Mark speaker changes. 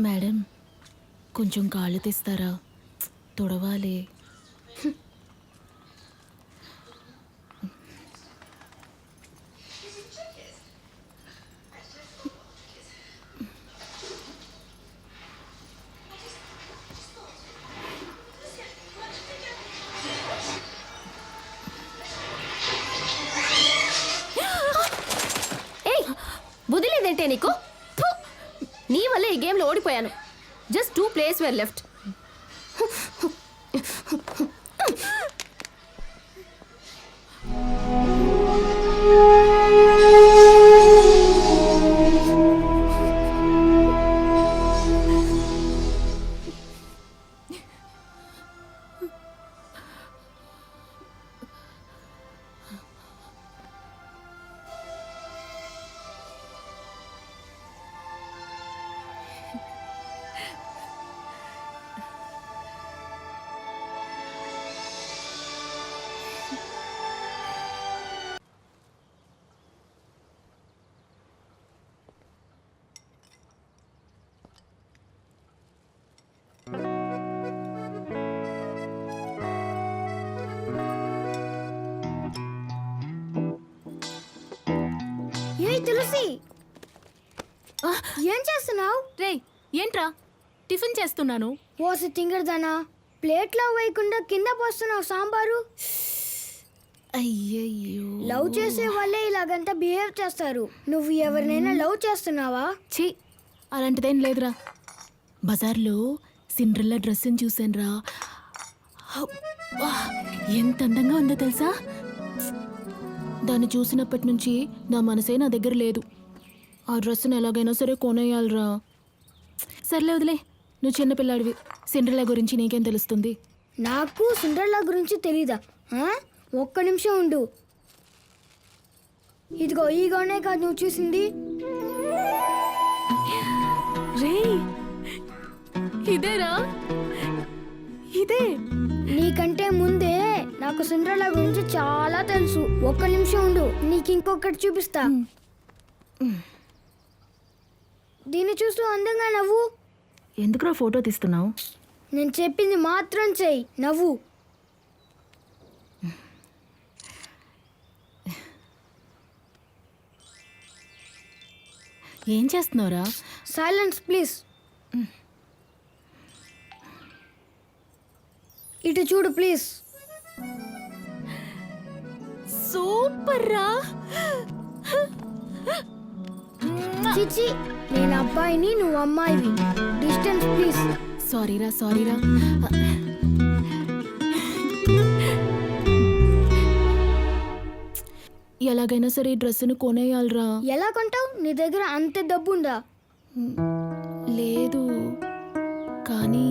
Speaker 1: Madam కొంచెం కాళ్ళు తీస్తారా? తొడవాలి.
Speaker 2: ఏయ్, బుద్ధిలేదంటే నీకు? ఫు! నీ వల్ల ఈ గేమ్లో ఓడిపోయాను. Just 2 players were left.
Speaker 3: ఏ తులసి, ఏం చేస్తున్నావు?
Speaker 1: రేయ్ ఏంట్రా? టిఫిన్ చేస్తున్నాను.
Speaker 3: ఓసి తింగరదానా, ప్లేట్లో వేయకుండా కింద పోస్తున్నావు సాంబారు.
Speaker 1: అయ్యయ్యో,
Speaker 3: లవ్ చేసే వాళ్ళే ఇలాగంతా బిహేవ్ చేస్తారు. నువ్వు ఎవరినైనా లవ్ చేస్తున్నావా?
Speaker 1: ఛీ, అలాంటిదేం లేదురా. బజార్లో సిండ్రెల్లా డ్రెస్ని చూసానురా. అబ్బా, ఎంత అందంగా ఉందో తెలుసా? దాన్ని చూసినప్పటి నుంచి నా మనసే నా దగ్గర లేదు. ఆ డ్రెస్సును ఎలాగైనా సరే కొనేయాలరా. సర్లే వదిలే, నువ్వు చిన్నపిల్లాడివి. సిండ్రెల్లా గురించి నీకేం తెలుస్తుంది?
Speaker 3: నాకు సిండ్రెల్లా గురించి తెలీదా? ఒక్క నిమిషం ఉండు. ఇదిగో ఈ గౌనే కాదు నువ్వు చూసింది.
Speaker 1: రేయ్, ఇదేరా, ఇదే.
Speaker 3: నీకంటే ముందే నాకు సిండ్రెల్లా గురించి చాలా తెలుసు. ఒక్క నిమిషం ఉండు, నీకు ఇంకొకటి చూపిస్తా. దీన్ని చూస్తూ అందంగా నవ్వు.
Speaker 1: ఎందుకురా ఫోటో తీస్తున్నావు?
Speaker 3: నేను చెప్పింది మాత్రం చెయ్యి, నవ్వు.
Speaker 1: ఏం చేస్తున్నావురా?
Speaker 3: Silence please. ఇటు చూడు ప్లీజ్.
Speaker 1: సూపర్ రా.
Speaker 3: చిచి, నేను అబ్బాయిని, నువ్వు అమ్మాయివి. Distance please.
Speaker 1: సారీరా, సారీరా. ఎలాగైనా సరే ఈ డ్రెస్సును కొనేయాలరా.
Speaker 3: ఎలా కొంటావు? నీ దగ్గర అంత డబ్బుందా?
Speaker 1: లేదు కానీ